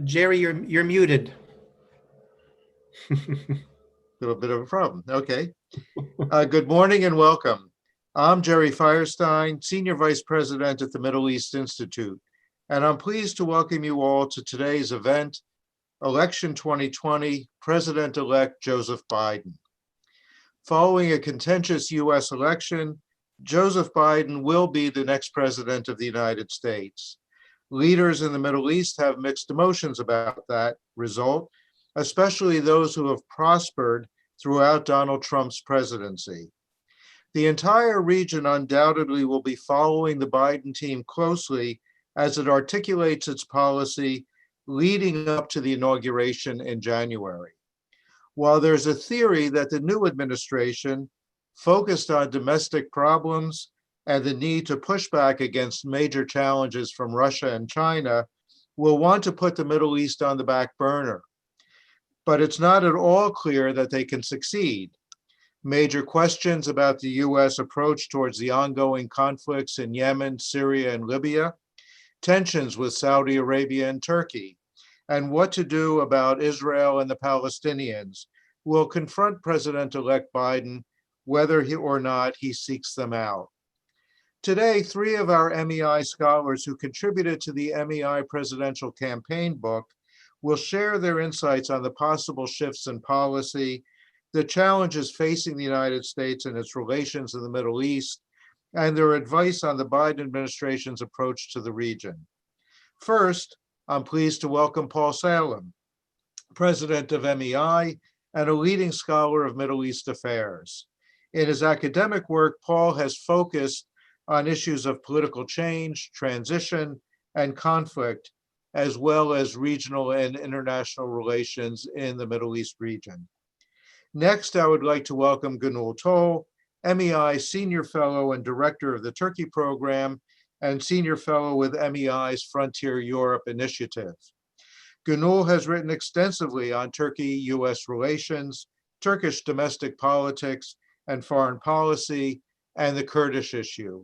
Jerry, you're muted. Little bit of a problem. Okay. Good morning and welcome. I'm Jerry Firestein, Senior Vice President at the Middle East Institute, and I'm pleased to welcome you all to today's event, Election 2020, President-elect Joseph Biden. Following a contentious US election, Joseph Biden will be the next president of the United States. Leaders in the Middle East have mixed emotions about that result, especially those who have prospered throughout Donald Trump's presidency. The entire region undoubtedly will be following the Biden team closely as it articulates its policy leading up to the inauguration in January. While there's a theory that the new administration, focused on domestic problems and the need to push back against major challenges from Russia and China, will want to put the Middle East on the back burner. But it's not at all clear that they can succeed. Major questions about the US approach towards the ongoing conflicts in Yemen, Syria, and Libya, tensions with Saudi Arabia and Turkey, and what to do about Israel and the Palestinians will confront President-elect Biden whether or not he seeks them out. Today, 3 of our MEI scholars who contributed to the MEI presidential campaign book will share their insights on the possible shifts in policy, the challenges facing the United States and its relations in the Middle East, and their advice on the Biden administration's approach to the region. First, I'm pleased to welcome Paul Salem, president of MEI and a leading scholar of Middle East affairs. In his academic work, Paul has focused on issues of political change, transition, and conflict, as well as regional and international relations in the Middle East region. Next, I would like to welcome Gönül Tol, MEI Senior Fellow and Director of the Turkey Program and Senior Fellow with MEI's Frontier Europe Initiative. Gönül has written extensively on Turkey-US relations, Turkish domestic politics and foreign policy, and the Kurdish issue.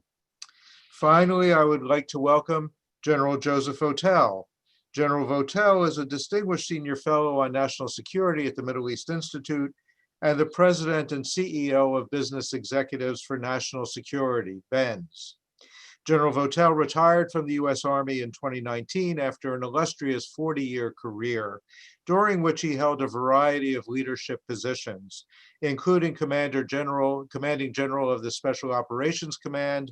Finally, I would like to welcome General Joseph Votel. General Votel is a distinguished senior fellow on national security at the Middle East Institute and the president and CEO of Business Executives for National Security, BENS. General Votel retired from the US Army in 2019 after an illustrious 40-year career, during which he held a variety of leadership positions, including commanding general of the Special Operations Command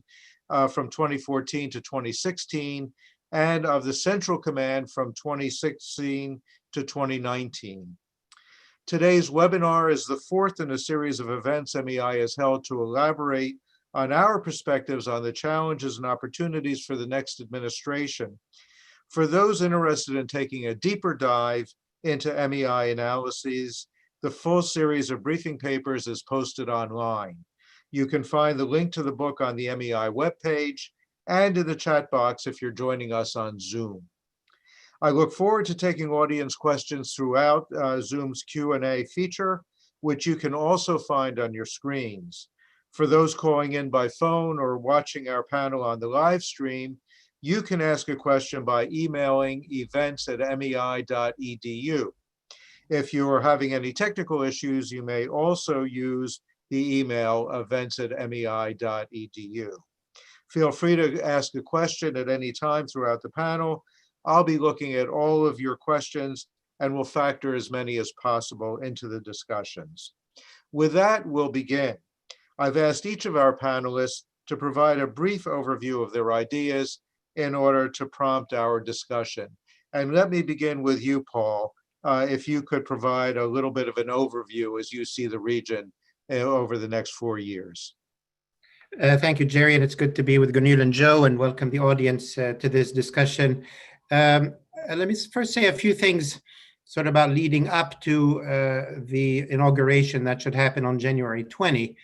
from 2014 to 2016, and of the Central Command from 2016 to 2019. Today's webinar is the 4th in a series of events MEI has held to elaborate on our perspectives on the challenges and opportunities for the next administration. For those interested in taking a deeper dive into MEI analyses, the full series of briefing papers is posted online. You can find the link to the book on the MEI webpage and in the chat box if you're joining us on Zoom. I look forward to taking audience questions throughout Zoom's Q&A feature, which you can also find on your screens. For those calling in by phone or watching our panel on the live stream, you can ask a question by emailing events@mei.edu. If you are having any technical issues, you may also use the email events@mei.edu. Feel free to ask a question at any time throughout the panel. I'll be looking at all of your questions and will factor as many as possible into the discussions. With that, we'll begin. I've asked each of our panelists to provide a brief overview of their ideas in order to prompt our discussion. And let me begin with you, Paul, if you could provide a little bit of an overview as you see the region over the next 4 years. Thank you, Jerry, and it's good to be with Gönül and Joe, and welcome the audience to this discussion. Let me first say a few things sort of about leading up to the inauguration that should happen on January 20.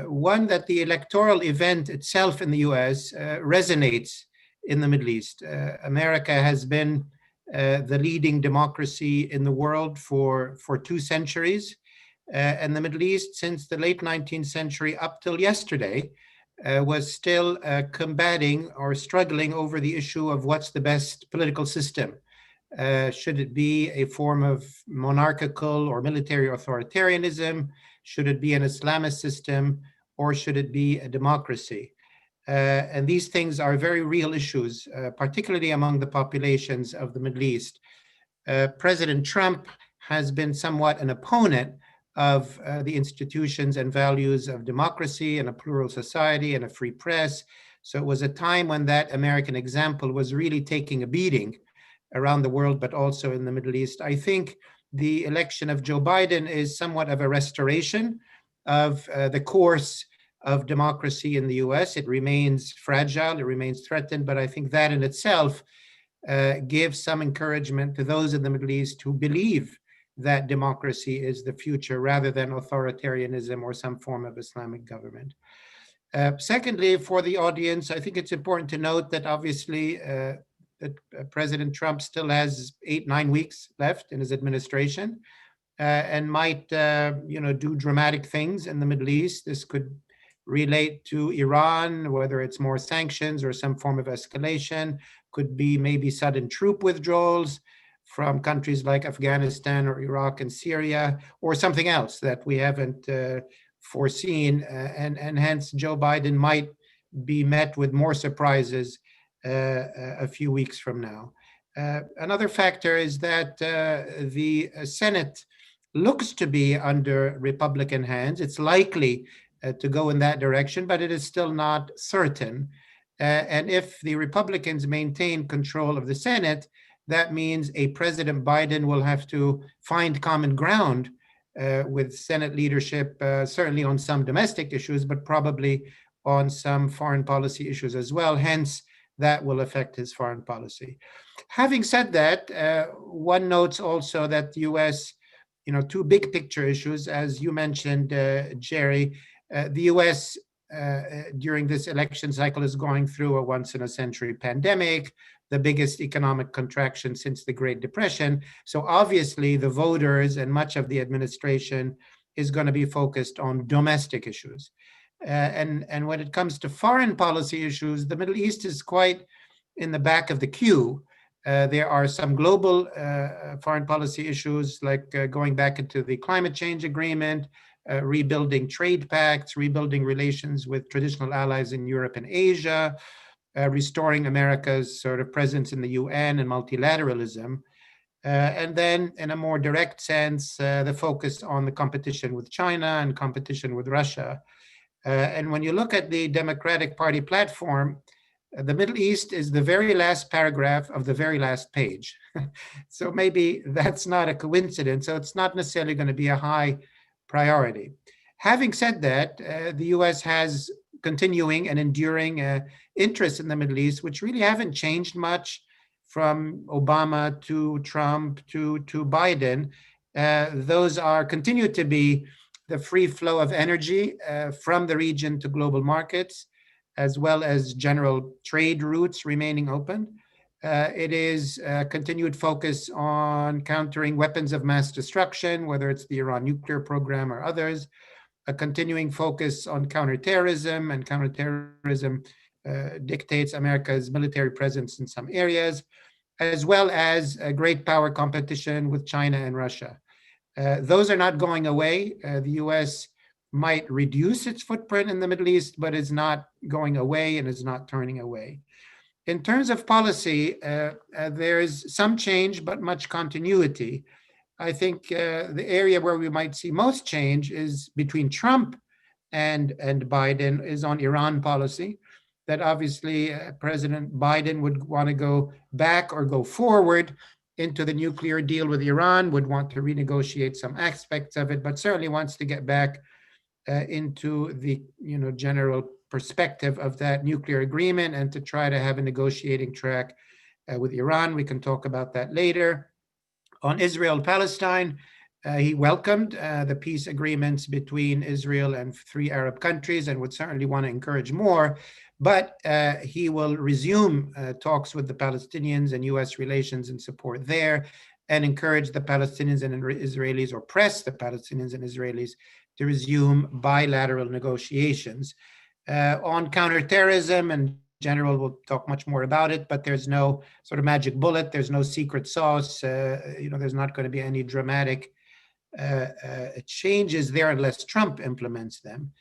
One, that the electoral event itself in the US resonates in the Middle East. America has been the leading democracy in the world for 2 centuries. And the Middle East, since the late 19th century up till yesterday, was still combating or struggling over the issue of what's the best political system. Should it be a form of monarchical or military authoritarianism? Should it be an Islamist system, or should it be a democracy? And these things are very real issues, particularly among the populations of the Middle East. President Trump has been somewhat an opponent of the institutions and values of democracy and a plural society and a free press. So it was a time when that American example was really taking a beating around the world, but also in the Middle East. I think the election of Joe Biden is somewhat of a restoration of the course of democracy in the US. It remains fragile, it remains threatened, but I think that in itself gives some encouragement to those in the Middle East who believe that democracy is the future rather than authoritarianism or some form of Islamic government. Secondly, for the audience, I think it's important to note that obviously that President Trump still has 8-9 weeks left in his administration and might do dramatic things in the Middle East. This could relate to Iran, whether it's more sanctions or some form of escalation, could be maybe sudden troop withdrawals from countries like Afghanistan or Iraq and Syria, or something else that we haven't foreseen. And hence Joe Biden might be met with more surprises a few weeks from now. Another factor is that the Senate looks to be under Republican hands. It's likely to go in that direction, but it is still not certain. And if the Republicans maintain control of the Senate, that means a President Biden will have to find common ground with Senate leadership, certainly on some domestic issues, but probably on some foreign policy issues as well. Hence, that will affect his foreign policy. Having said that, one notes also that the US, two big picture issues, as you mentioned, Jerry, the US during this election cycle is going through a once in a century pandemic, the biggest economic contraction since the Great Depression. So obviously the voters and much of the administration is going to be focused on domestic issues. And when it comes to foreign policy issues, the Middle East is quite in the back of the queue. There are some global foreign policy issues like going back into the climate change agreement, rebuilding trade pacts, rebuilding relations with traditional allies in Europe and Asia, restoring America's sort of presence in the UN and multilateralism. And then in a more direct sense, the focus on the competition with China and competition with Russia. And when you look at the Democratic Party platform, the Middle East is the very last paragraph of the very last page. So maybe that's not a coincidence. So it's not necessarily going to be a high priority. Having said that, the US has continuing and enduring interests in the Middle East, which really haven't changed much from Obama to Trump to Biden. Those are continue to be the free flow of energy from the region to global markets, as well as general trade routes remaining open. It is a continued focus on countering weapons of mass destruction, whether it's the Iran nuclear program or others, a continuing focus on counterterrorism, and counterterrorism dictates America's military presence in some areas, as well as a great power competition with China and Russia. Those are not going away. The US might reduce its footprint in the Middle East, but is not going away and is not turning away. In terms of policy, there is some change, but much continuity. I think the area where we might see most change is between Trump and Biden is on Iran policy. That obviously President Biden would want to go back or go forward into the nuclear deal with Iran, would want to renegotiate some aspects of it, but certainly wants to get back into the general perspective of that nuclear agreement and to try to have a negotiating track with Iran. We can talk about that later. On Israel-Palestine, he welcomed the peace agreements between Israel and 3 Arab countries and would certainly want to encourage more, but he will resume talks with the Palestinians and US relations and support there, and encourage the Palestinians and Israelis, or press the Palestinians and Israelis to resume bilateral negotiations. On counterterrorism and general will talk much more about it, but there's no sort of magic bullet. There's no secret sauce. There's not going to be any dramatic changes there unless Trump implements them.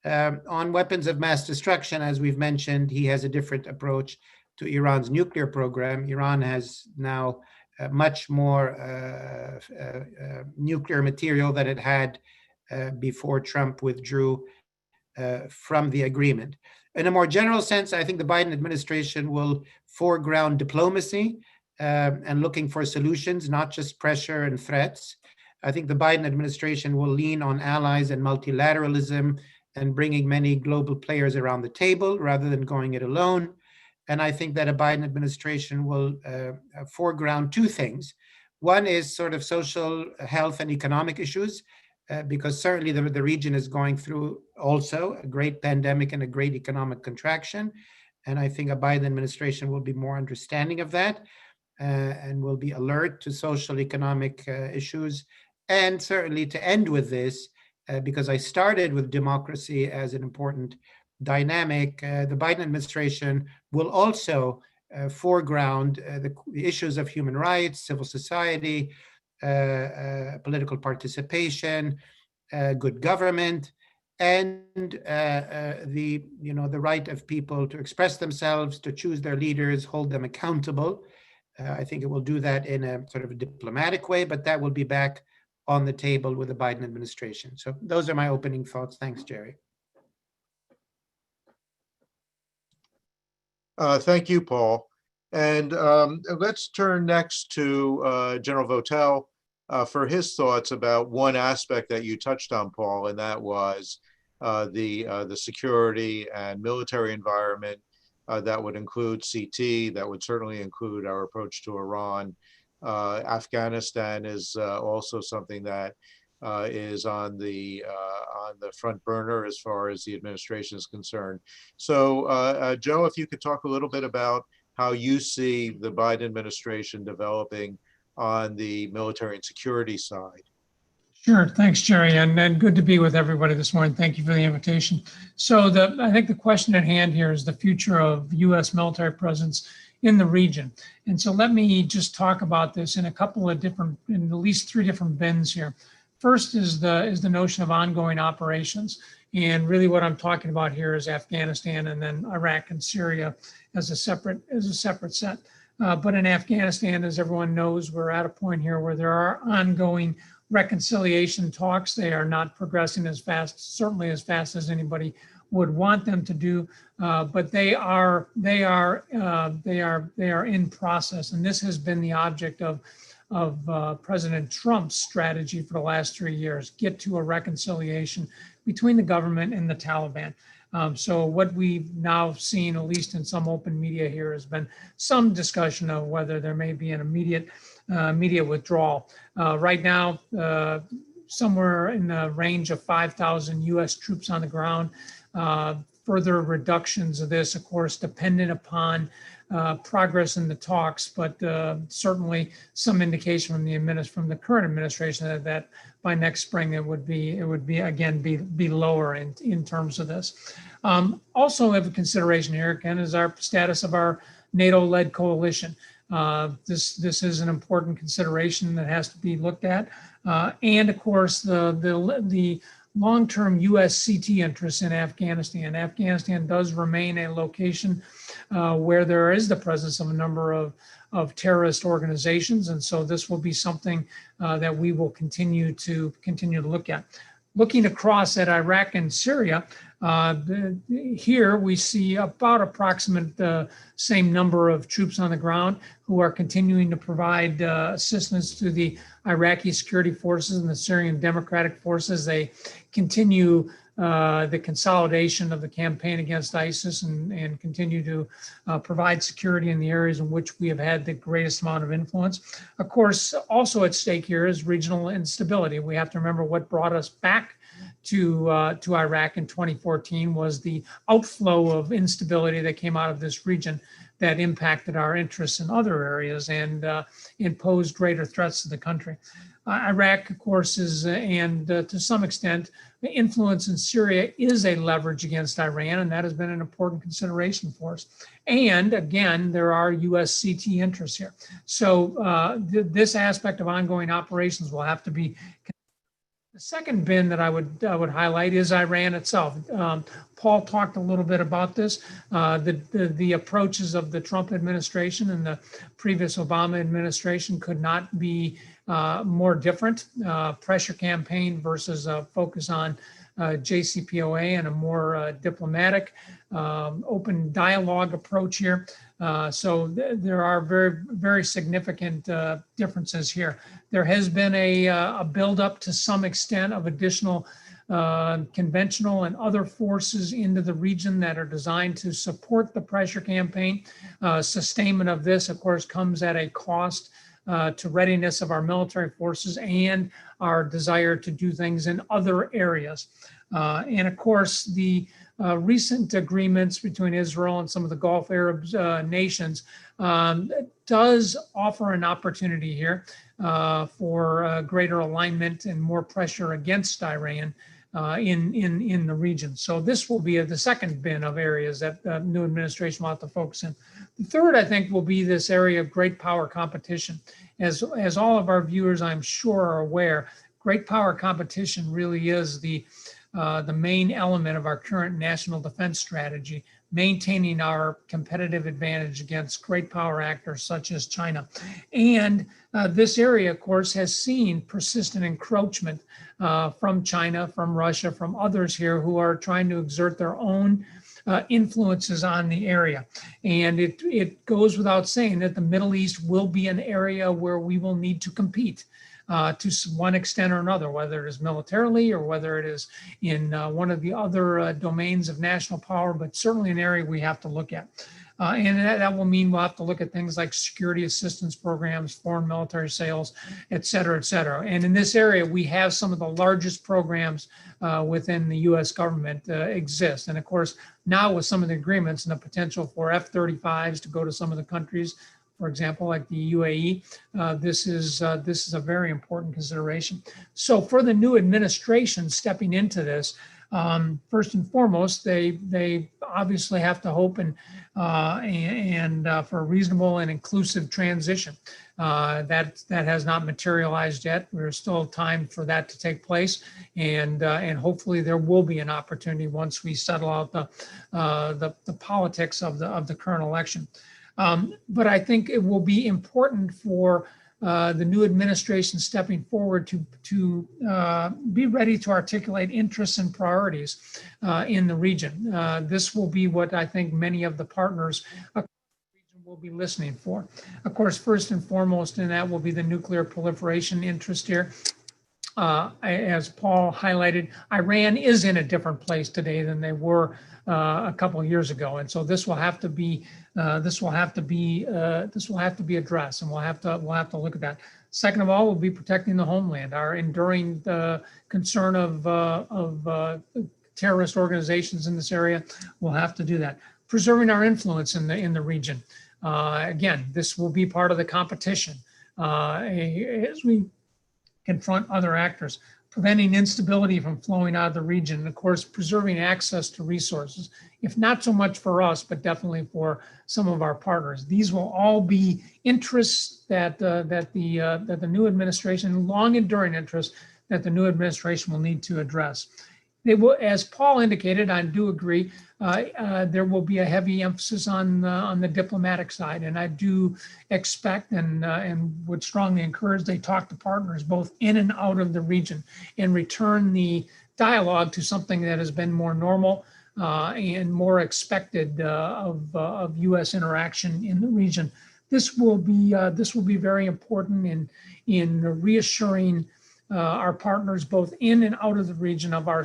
On weapons of mass destruction, as we've mentioned, he has a different approach to Iran's nuclear program. Iran has now much more nuclear material than it had before Trump withdrew from the agreement. In a more general sense, I think the Biden administration will foreground diplomacy and looking for solutions, not just pressure and threats. I think the Biden administration will lean on allies and multilateralism and bringing many global players around the table rather than going it alone. And I think that a Biden administration will foreground two things. One is sort of social, health, and economic issues, because certainly the region is going through also a great pandemic and a great economic contraction. And I think a Biden administration will be more understanding of that and will be alert to social economic issues. And certainly to end with this, because I started with democracy as an important dynamic, the Biden administration will also foreground the issues of human rights, civil society, political participation, good government, and the right of people to express themselves, to choose their leaders, hold them accountable. I think it will do that in a sort of a diplomatic way, but that will be back on the table with the Biden administration. So those are my opening thoughts. Thanks, Jerry. Thank you, Paul. And let's turn next to General Votel for his thoughts about one aspect that you touched on, Paul, and that was the security and military environment. That would include CT, that would certainly include our approach to Iran. Afghanistan is also something that is on the front burner as far as the administration is concerned. So, Joe, if you could talk a little bit about how you see the Biden administration developing on the military and security side. Sure. Thanks, Jerry. And good to be with everybody this morning. Thank you for the invitation. So I think the question at hand here is the future of U.S. military presence in the region. And so let me just talk about this in a couple of different, in at least three different bins here. First is the notion of ongoing operations. And really what I'm talking about here is Afghanistan and then Iraq and Syria as a separate set. But in Afghanistan, as everyone knows, we're at a point here where there are ongoing reconciliation talks. They are not progressing as fast, certainly as fast as anybody would want them to do, but they are in process. And this has been the object of President Trump's strategy for the last 3 years: get to a reconciliation between the government and the Taliban. So what we've now seen, at least in some open media here, has been some discussion of whether there may be an immediate withdrawal. Right now, somewhere in the range of 5,000 U.S. troops on the ground. Further reductions of this, of course, dependent upon progress in the talks, but certainly some indication from the current administration that by next spring it would be again lower in terms of this. Also have a consideration here again is our status of our NATO-led coalition. This is an important consideration that has to be looked at, and of course the long-term U.S. CT interests in Afghanistan. Afghanistan does remain a location where there is the presence of a number of terrorist organizations, and so this will be something that we will continue to look at. Looking across at Iraq and Syria, here we see about approximate the same number of troops on the ground who are continuing to provide assistance to the Iraqi security forces and the Syrian Democratic Forces. They continue the consolidation of the campaign against ISIS and continue to provide security in the areas in which we have had the greatest amount of influence. Of course, also at stake here is regional instability. We have to remember what brought us back to Iraq in 2014 was the outflow of instability that came out of this region that impacted our interests in other areas and posed greater threats to the country. Iraq, of course, is, and to some extent, the influence in Syria is a leverage against Iran, and that has been an important consideration for us. And again, there are US CT interests here. So this aspect of ongoing operations will have to be. The second bin that I would highlight is Iran itself. Paul talked a little bit about this. The approaches of the Trump administration and the previous Obama administration could not be more different. Pressure campaign versus a focus on JCPOA and a more diplomatic, open dialogue approach here. So there are very, very significant differences here. There has been a buildup to some extent of additional conventional and other forces into the region that are designed to support the pressure campaign. Sustainment of this, of course, comes at a cost to readiness of our military forces and our desire to do things in other areas. And of course, the recent agreements between Israel and some of the Gulf Arab nations does offer an opportunity here for greater alignment and more pressure against Iran in the region. So this will be the second bin of areas that the new administration will have to focus in. The third, I think, will be this area of great power competition. As all of our viewers, I'm sure, are aware, great power competition really is the main element of our current national defense strategy, maintaining our competitive advantage against great power actors such as China. And this area, of course, has seen persistent encroachment from China, from Russia, from others here who are trying to exert their own influences on the area. And it goes without saying that the Middle East will be an area where we will need to compete. To one extent or another, whether it is militarily or whether it is in one of the other domains of national power, but certainly an area we have to look at. And that will mean we'll have to look at things like security assistance programs, foreign military sales, et cetera, et cetera. And in this area, we have some of the largest programs within the US government exist. And of course, now with some of the agreements and the potential for F-35s to go to some of the countries, for example, like the UAE, this is a very important consideration. So for the new administration stepping into this, first and foremost, they obviously have to hope and for a reasonable and inclusive transition. That has not materialized yet. There's still time for that to take place, and hopefully there will be an opportunity once we settle out the politics of the current election. But I think it will be important for the new administration stepping forward to be ready to articulate interests and priorities in the region. This will be what I think many of the partners across the region will be listening for. Of course, first and foremost in that will be the nuclear proliferation interest here. As Paul highlighted, Iran is in a different place today than they were a couple of years ago, and so this will have to be addressed, and we'll have to look at that. Second of all, we'll be protecting the homeland. Our enduring concern of terrorist organizations in this area, we'll have to do that. Preserving our influence in the region. Again, this will be part of the competition as we confront other actors. Preventing instability from flowing out of the region, and of course, preserving access to resources, if not so much for us, but definitely for some of our partners. These will all be interests that the new administration, long enduring interests that the new administration will need to address. They will, as Paul indicated, I do agree, there will be a heavy emphasis on the diplomatic side, and I do expect and would strongly encourage they talk to partners both in and out of the region and return the dialogue to something that has been more normal and more expected of U.S. interaction in the region. This will be very important in reassuring our partners both in and out of the region of our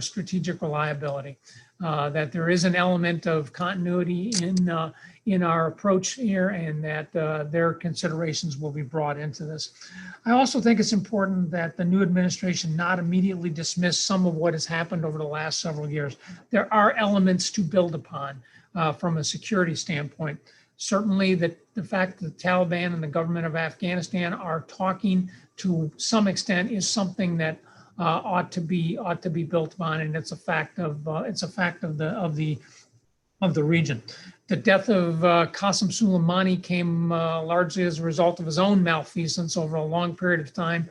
strategic reliability. that there is an element of continuity in our approach here, and that their considerations will be brought into this. I also think it's important that the new administration not immediately dismiss some of what has happened over the last several years. There are elements to build upon from a security standpoint. Certainly the fact that the Taliban and the government of Afghanistan are talking to some extent is something that ought to be built upon, and it's a fact of the region. The death of Qasem Soleimani came largely as a result of his own malfeasance over a long period of time.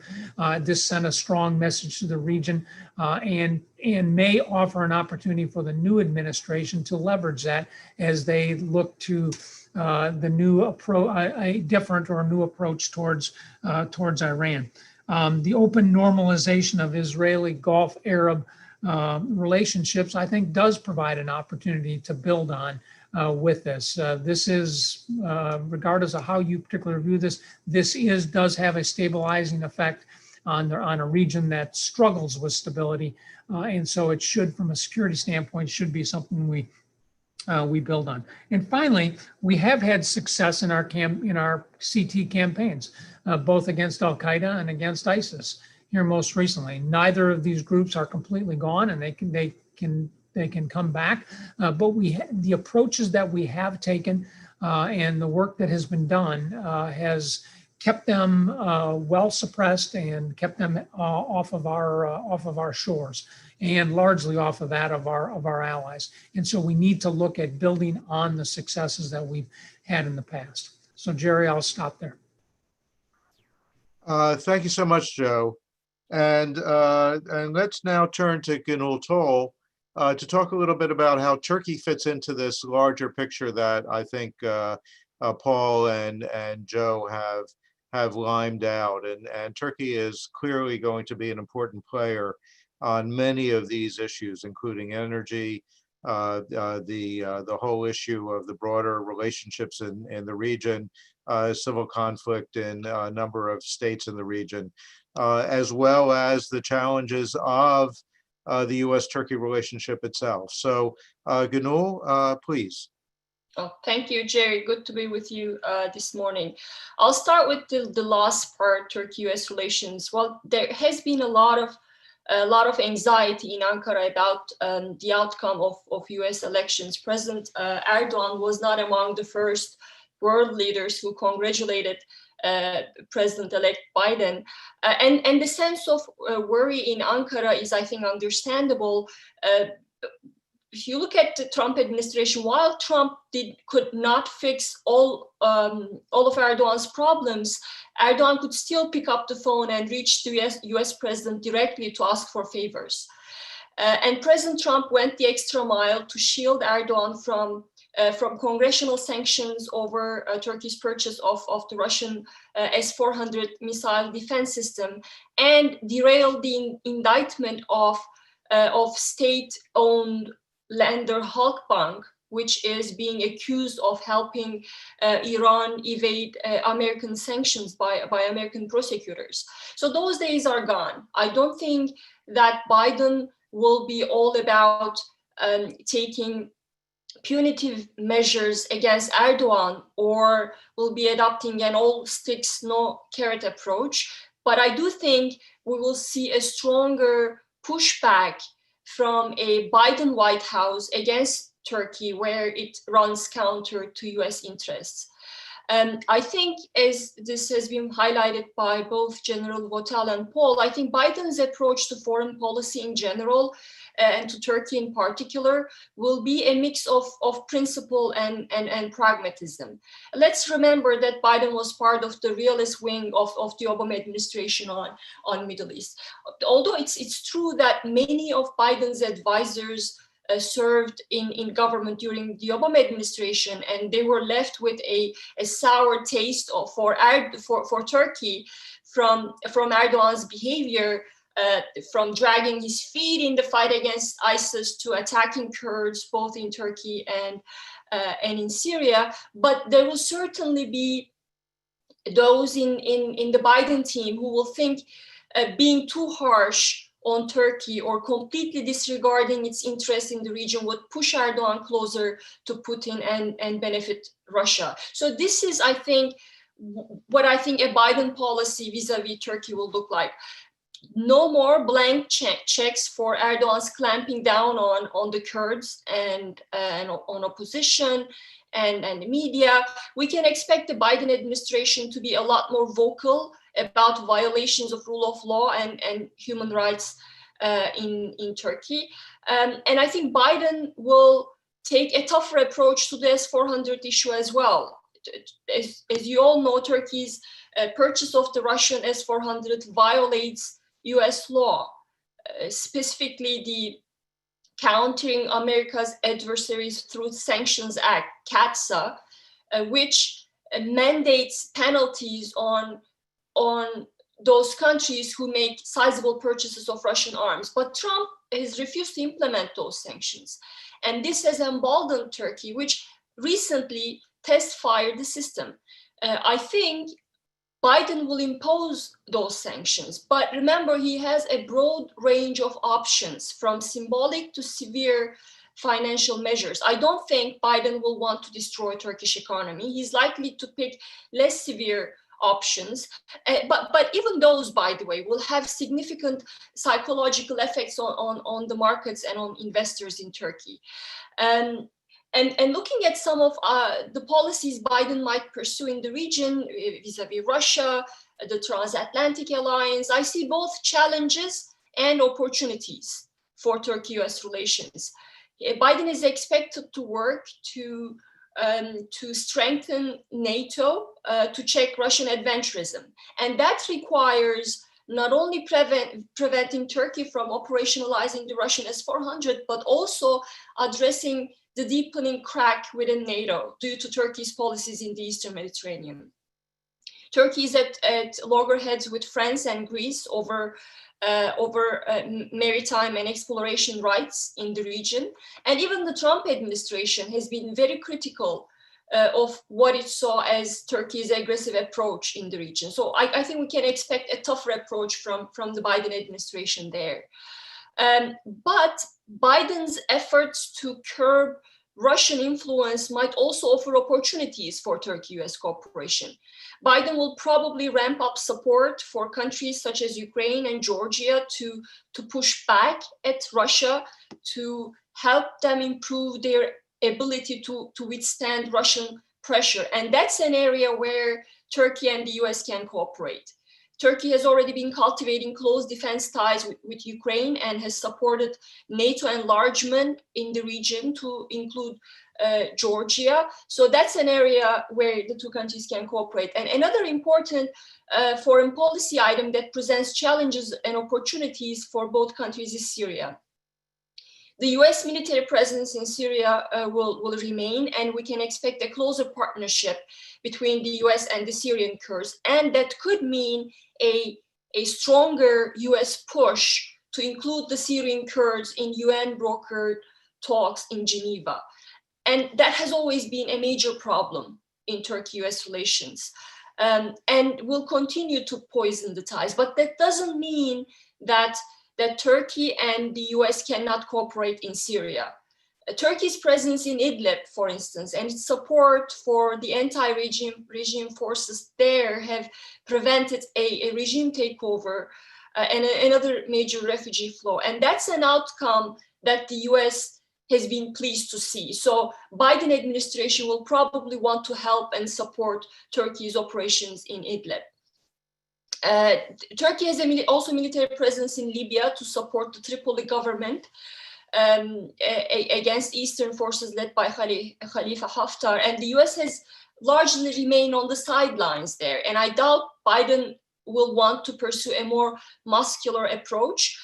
This sent a strong message to the region and may offer an opportunity for the new administration to leverage that as they look to the new approach, a different or new approach towards Iran. The open normalization of Israeli Gulf Arab relationships, I think, does provide an opportunity to build on with this. This is, regardless of how you particularly view this, does have a stabilizing effect on a region that struggles with stability, and so it should, from a security standpoint, should be something we build on. And finally, we have had success in our CT campaigns, both against Al Qaeda and against ISIS. Here most recently, neither of these groups are completely gone, and they can come back. But the approaches that we have taken and the work that has been done has kept them well suppressed and kept them off of our shores, and largely off of that of our allies. And so we need to look at building on the successes that we've had in the past. So Jerry, I'll stop there. Thank you so much, Joe. And let's now turn to Gönül Tuğ to talk a little bit about how Turkey fits into this larger picture that I think Paul and Joe have limed out. And Turkey is clearly going to be an important player on many of these issues, including energy, the whole issue of the broader relationships in the region, civil conflict in a number of states in the region, as well as the challenges of the U.S.-Turkey relationship itself. So, Gönül, please. Oh, thank you, Jerry. Good to be with you this morning. I'll start with the last part, Turkey-U.S. relations. Well, there has been a lot of anxiety in Ankara about the outcome of U.S. elections. President Erdogan was not among the first world leaders who congratulated President-elect Biden. And the sense of worry in Ankara is, I think, understandable. If you look at the Trump administration, while Trump could not fix all of Erdogan's problems, Erdogan could still pick up the phone and reach the US president directly to ask for favors. And President Trump went the extra mile to shield Erdogan from congressional sanctions over Turkey's purchase of the Russian S-400 missile defense system, and derailed the indictment of state-owned lender Halkbank, which is being accused of helping Iran evade American sanctions by American prosecutors. So those days are gone. I don't think that Biden will be all about taking punitive measures against Erdogan, or will be adopting an all sticks, no carrot approach. But I do think we will see a stronger pushback from a Biden White House against Turkey, where it runs counter to US interests. I think, as this has been highlighted by both General Votel and Paul, I think Biden's approach to foreign policy in general and to Turkey in particular will be a mix of principle and pragmatism. Let's remember that Biden was part of the realist wing of the Obama administration on Middle East. Although it's true that many of Biden's advisors served in government during the Obama administration, and they were left with a sour taste for Turkey from Erdogan's behavior, from dragging his feet in the fight against ISIS to attacking Kurds both in Turkey and in Syria. But there will certainly be those in the Biden team who will think being too harsh on Turkey or completely disregarding its interest in the region would push Erdogan closer to Putin and benefit Russia. So this is, I think, what I think a Biden policy vis-a-vis Turkey will look like. No more blank checks for Erdogan's clamping down on the Kurds and on opposition and the media. We can expect the Biden administration to be a lot more vocal about violations of rule of law and human rights in Turkey. And I think Biden will take a tougher approach to the S-400 issue as well. As you all know, Turkey's purchase of the Russian S-400 violates US law, specifically the Countering America's Adversaries Through Sanctions Act, CAATSA, which mandates penalties on those countries who make sizable purchases of Russian arms. But Trump has refused to implement those sanctions. And this has emboldened Turkey, which recently test-fired the system. I think Biden will impose those sanctions, but remember, he has a broad range of options from symbolic to severe financial measures. I don't think Biden will want to destroy Turkish economy. He's likely to pick less severe options, but even those, by the way, will have significant psychological effects on the markets and on investors in Turkey. And looking at some of the policies Biden might pursue in the region vis-a-vis Russia, the transatlantic alliance, I see both challenges and opportunities for Turkey-US relations. Biden is expected to work to strengthen NATO, to check Russian adventurism. And that requires not only preventing Turkey from operationalizing the Russian S-400, but also addressing the deepening crack within NATO due to Turkey's policies in the Eastern Mediterranean. Turkey is at loggerheads with France and Greece over maritime and exploration rights in the region. And even the Trump administration has been very critical of what it saw as Turkey's aggressive approach in the region. So I think we can expect a tougher approach from the Biden administration there. But Biden's efforts to curb Russian influence might also offer opportunities for Turkey-US cooperation. Biden will probably ramp up support for countries such as Ukraine and Georgia to push back at Russia, to help them improve their ability to withstand Russian pressure. And that's an area where Turkey and the US can cooperate. Turkey has already been cultivating close defense ties with Ukraine and has supported NATO enlargement in the region to include Georgia. So that's an area where the two countries can cooperate. And another important foreign policy item that presents challenges and opportunities for both countries is Syria. The US military presence in Syria will remain, and we can expect a closer partnership between the US and the Syrian Kurds. And that could mean a stronger US push to include the Syrian Kurds in UN-brokered talks in Geneva. And that has always been a major problem in Turkey-US relations, and will continue to poison the ties. But that doesn't mean that Turkey and the US cannot cooperate in Syria. Turkey's presence in Idlib, for instance, and its support for the anti-regime forces there have prevented a regime takeover and another major refugee flow. And that's an outcome that the US has been pleased to see. So Biden administration will probably want to help and support Turkey's operations in Idlib. Turkey has also military presence in Libya to support the Tripoli government against Eastern forces led by Khalifa Haftar. And the US has largely remained on the sidelines there. And I doubt Biden will want to pursue a more muscular approach.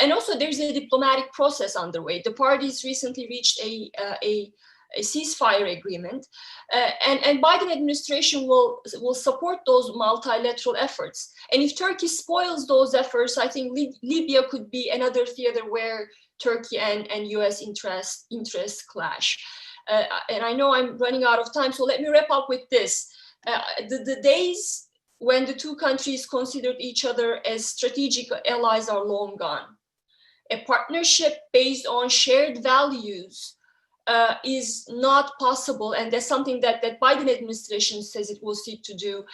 And also there's a diplomatic process underway. The parties recently reached a ceasefire agreement, and Biden administration will support those multilateral efforts. And if Turkey spoils those efforts, I think Libya could be another theater where Turkey and US interests clash. And I know I'm running out of time, so let me wrap up with this. The days when the two countries considered each other as strategic allies are long gone. A partnership based on shared values is not possible, and that's something that Biden administration says it will seek to do.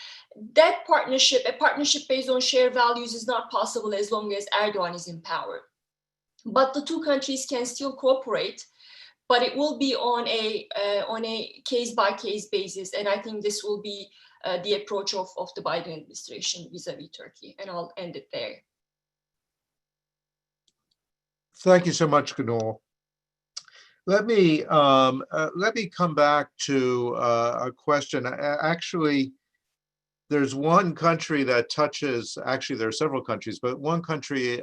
That partnership, a partnership based on shared values, is not possible as long as Erdogan is in power. But the two countries can still cooperate, but it will be on a case-by-case basis, and I think this will be the approach of the Biden administration vis-a-vis Turkey, and I'll end it there. Thank you so much, Gönül. Let me come back to a question. Actually, there's one country that touches. Actually, there are several countries, but one country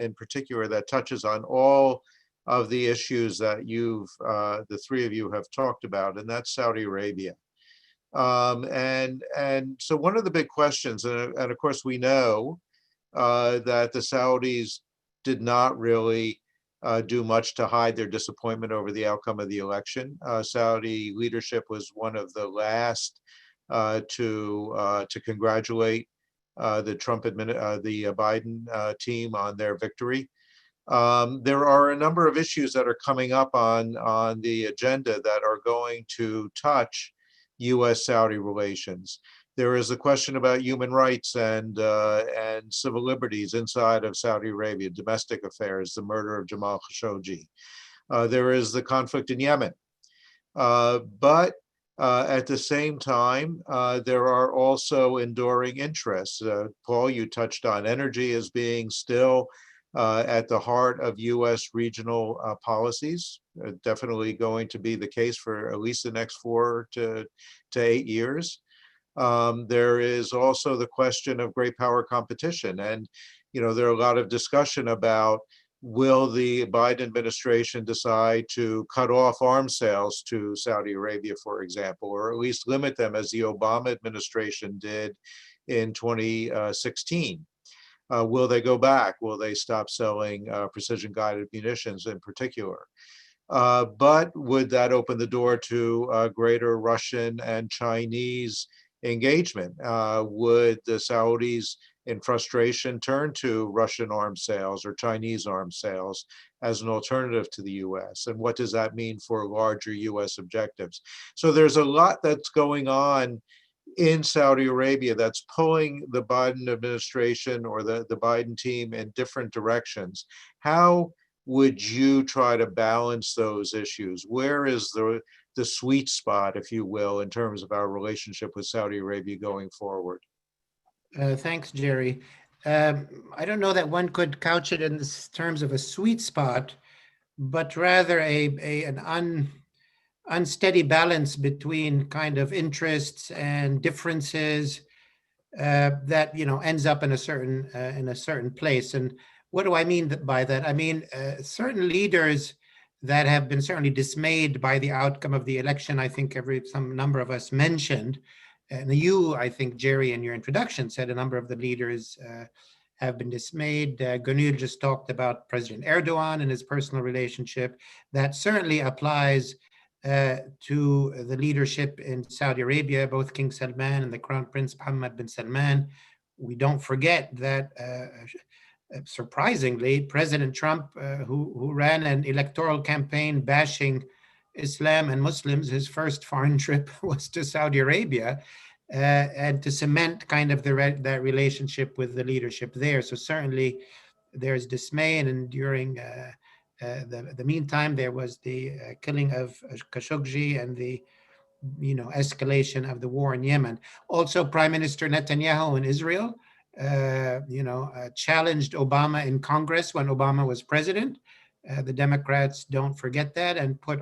in particular that touches on all of the issues that the three of you have talked about, and that's Saudi Arabia. And so one of the big questions, and of course we know that the Saudis did not really do much to hide their disappointment over the outcome of the election. Saudi leadership was one of the last to congratulate the Biden team on their victory. There are a number of issues that are coming up on the agenda that are going to touch U.S.-Saudi relations. There is a question about human rights and civil liberties inside of Saudi Arabia, domestic affairs, the murder of Jamal Khashoggi. There is the conflict in Yemen. But at the same time, there are also enduring interests. Paul, you touched on energy as being still at the heart of U.S. regional policies. Definitely going to be the case for at least the next 4 to 8 years. There is also the question of great power competition. And, there are a lot of discussion about, will the Biden administration decide to cut off arms sales to Saudi Arabia, for example, or at least limit them as the Obama administration did in 2016? Will they go back? Will they stop selling precision-guided munitions in particular? But would that open the door to greater Russian and Chinese engagement? Would the Saudis, in frustration, turn to Russian arms sales or Chinese arms sales as an alternative to the U.S.? And what does that mean for larger U.S. objectives? So there's a lot that's going on in Saudi Arabia that's pulling the Biden administration or the Biden team in different directions. How would you try to balance those issues? Where is the sweet spot, if you will, in terms of our relationship with Saudi Arabia going forward? Thanks, Jerry. I don't know that one could couch it in terms of a sweet spot, but rather an unsteady balance between kind of interests and differences that ends up in a certain place. And what do I mean by that? I mean certain leaders that have been certainly dismayed by the outcome of the election. I think some number of us mentioned, and you, I think, Jerry, in your introduction said a number of the leaders have been dismayed. Gönül just talked about President Erdogan and his personal relationship. That certainly applies to the leadership in Saudi Arabia, both King Salman and the Crown Prince Mohammed bin Salman. We don't forget that, surprisingly, President Trump, who ran an electoral campaign bashing Islam and Muslims, his first foreign trip was to Saudi Arabia, and to cement kind of that relationship with the leadership there. So certainly there's dismay, and during the meantime, there was the killing of Khashoggi and the escalation of the war in Yemen. Also, Prime Minister Netanyahu in Israel, challenged Obama in Congress when Obama was president. The Democrats don't forget that, and put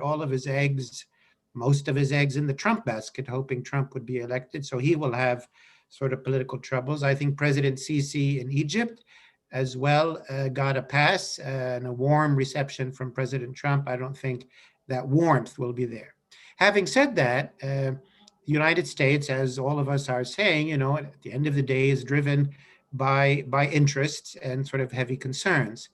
most of his eggs in the Trump basket, hoping Trump would be elected. So he will have sort of political troubles. I think President Sisi in Egypt as well got a pass and a warm reception from President Trump. I don't think that warmth will be there. Having said that, the United States, as all of us are saying, at the end of the day, is driven by interests and sort of heavy concerns.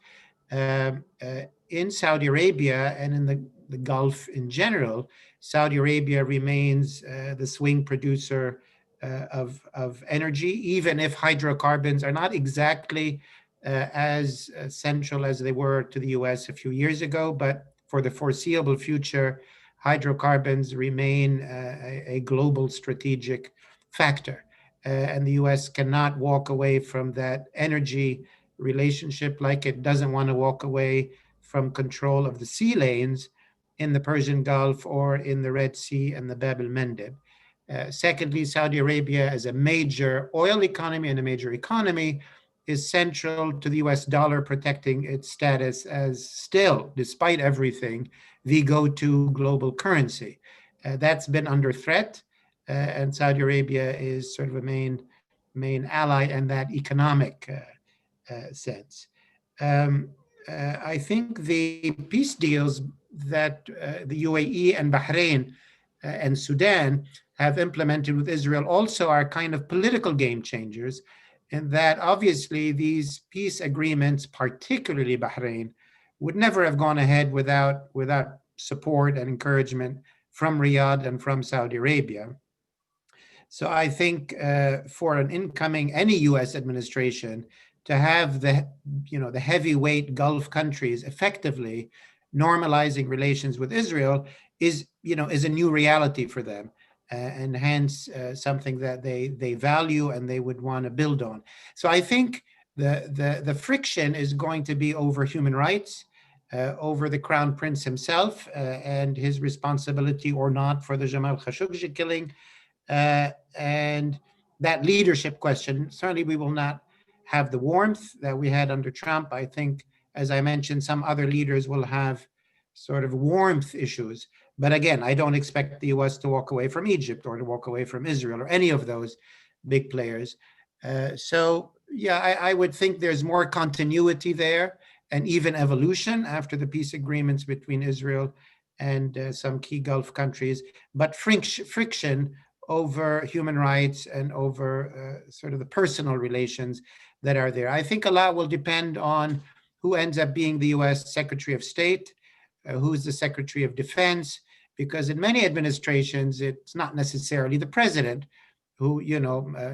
In Saudi Arabia and in the Gulf in general, Saudi Arabia remains the swing producer of energy, even if hydrocarbons are not exactly as central as they were to the US a few years ago. But for the foreseeable future, hydrocarbons remain a global strategic factor. And the US cannot walk away from that energy relationship, like it doesn't want to walk away from control of the sea lanes in the Persian Gulf or in the Red Sea and the Bab el-Mandeb. Secondly, Saudi Arabia, as a major oil economy and a major economy, is central to the US dollar, protecting its status as still, despite everything, the go-to global currency. That's been under threat, and Saudi Arabia is sort of a main ally in that economic sense. I think the peace deals that the UAE and Bahrain and Sudan have implemented with Israel also are kind of political game changers, in that obviously these peace agreements, particularly Bahrain, would never have gone ahead without support and encouragement from Riyadh and from Saudi Arabia. So I think for an incoming, any US administration, to have the heavyweight Gulf countries effectively normalizing relations with Israel is a new reality for them, and hence something that they value and they would want to build on. So I think the friction is going to be over human rights, over the Crown Prince himself and his responsibility or not for the Jamal Khashoggi killing, and that leadership question. Certainly we will not have the warmth that we had under Trump. I think, as I mentioned, some other leaders will have sort of warmth issues. But again, I don't expect the US to walk away from Egypt or to walk away from Israel or any of those big players. So yeah, I would think there's more continuity there and even evolution after the peace agreements between Israel and some key Gulf countries, but friction over human rights and over sort of the personal relations that are there. I think a lot will depend on who ends up being the US Secretary of State, who's the Secretary of Defense, because in many administrations, it's not necessarily the president who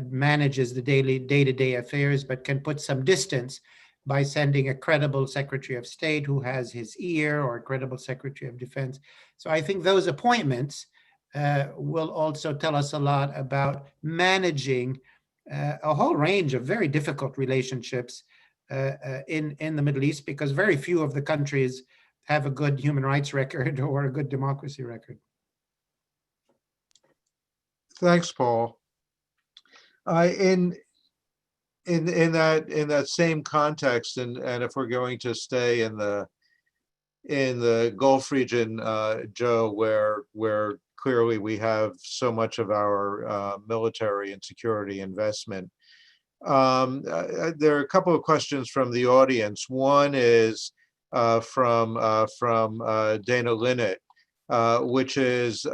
manages the day-to-day affairs, but can put some distance by sending a credible Secretary of State who has his ear, or a credible Secretary of Defense. So I think those appointments will also tell us a lot about managing a whole range of very difficult relationships in the Middle East, because very few of the countries have a good human rights record or a good democracy record. Thanks, Paul. In that same context, and if we're going to stay in the Gulf region, Joe, where clearly we have so much of our military and security investment, there are a couple of questions from the audience. One is from Dana Linnett, which is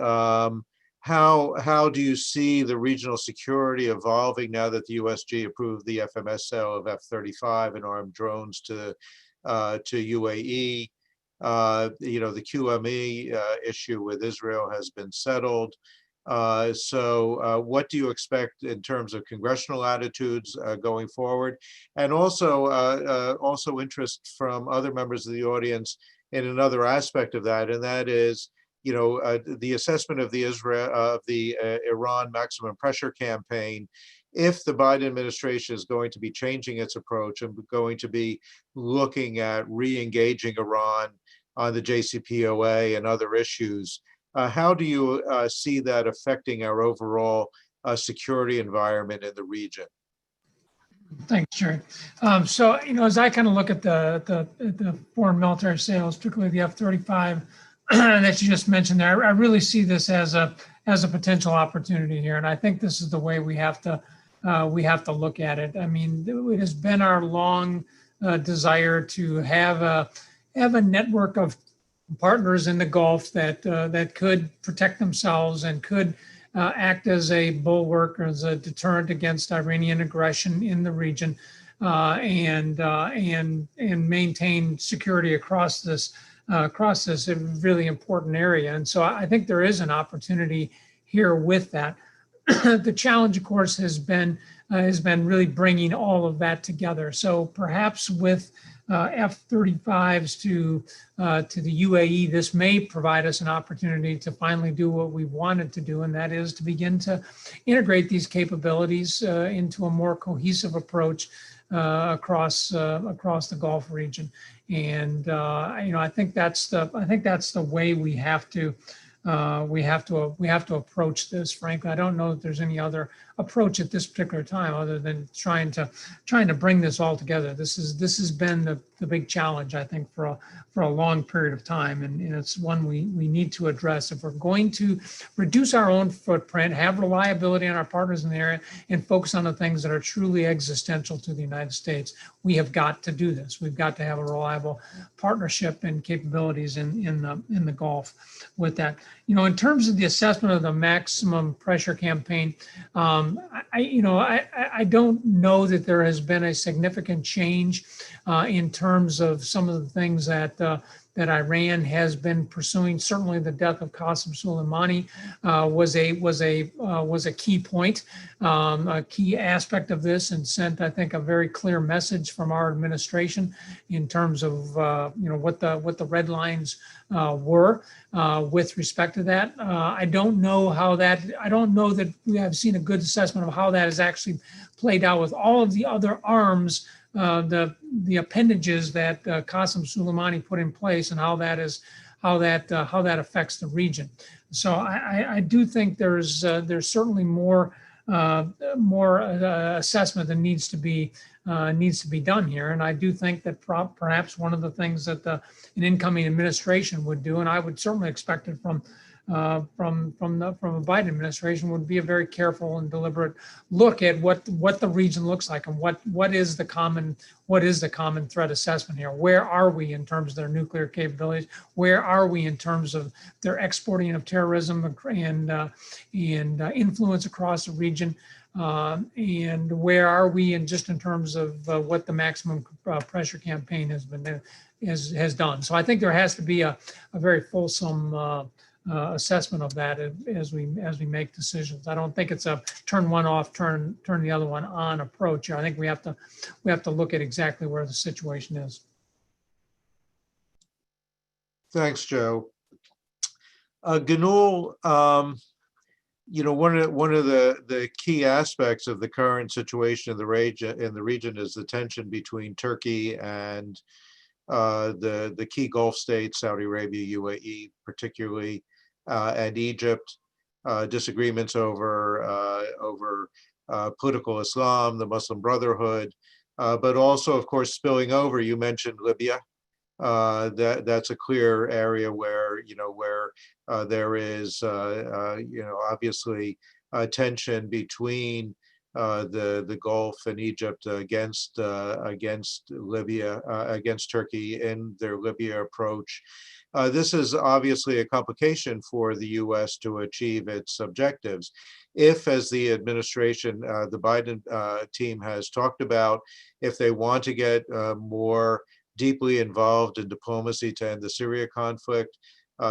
how do you see the regional security evolving now that the USG approved the FMS sale of F-35 and armed drones to UAE? The QME issue with Israel has been settled. So what do you expect in terms of congressional attitudes going forward? And also interest from other members of the audience in another aspect of that, and that is, the assessment of the Iran maximum pressure campaign. If the Biden administration is going to be changing its approach and going to be looking at re-engaging Iran on the JCPOA and other issues, how do you see that affecting our overall security environment in the region? Thanks, Jerry. So, as I kind of look at the foreign military sales, particularly the F-35 that you just mentioned there, I really see this as a potential opportunity here, and I think this is the way we have to look at it. I mean, it has been our long desire to have a network of partners in the Gulf that could protect themselves and could act as a bulwark, as a deterrent against Iranian aggression in the region, and maintain security across this really important area. And so I think there is an opportunity here with that. the challenge, of course, has been really bringing all of that together. So perhaps with F-35s to the UAE, this may provide us an opportunity to finally do what we wanted to do, and that is to begin to integrate these capabilities into a more cohesive approach across the Gulf region. And I think that's the way we have to approach this. Frankly, I don't know if there's any other approach at this particular time other than trying to bring this all together. This has been the big challenge, I think, for a long period of time, and it's one we need to address if we're going to reduce our own footprint, have reliability on our partners in the area, and focus on the things that are truly existential to the United States. We have got to do this. We've got to have a reliable partnership and capabilities in the Gulf with that. In terms of the assessment of the maximum pressure campaign, I don't know that there has been a significant change in terms of some of the things that Iran has been pursuing. Certainly, the death of Qasem Soleimani was a key point, a key aspect of this, and sent, I think, a very clear message from our administration in terms of what the red lines were with respect to that. I don't know that we have seen a good assessment of how that has actually played out with all of the other arms, the appendages that Qasem Soleimani put in place, and how that affects the region. So I do think there's certainly more assessment that needs to be done here, and I do think that perhaps one of the things that an incoming administration would do, and I would certainly expect it from a Biden administration, would be a very careful and deliberate look at what the region looks like and what is the common threat assessment here. Where are we in terms of their nuclear capabilities? Where are we in terms of their exporting of terrorism and influence across the region? And where are we in terms of what the maximum pressure campaign has done? So I think there has to be a very fulsome assessment of that as we make decisions. I don't think it's a turn one off, turn the other one on approach. I think we have to look at exactly where the situation is. Thanks, Joe. Ghanul, one of the key aspects of the current situation in the region is the tension between Turkey and the key Gulf states, Saudi Arabia, UAE, particularly, and Egypt. Disagreements over political Islam, the Muslim Brotherhood, but also, of course, spilling over. You mentioned Libya. That's a clear area where there is obviously tension between the Gulf and Egypt against Libya, against Turkey in their Libya approach. This is obviously a complication for the U.S. to achieve its objectives. If, as the administration, the Biden team has talked about, if they want to get more deeply involved in diplomacy to end the Syria conflict,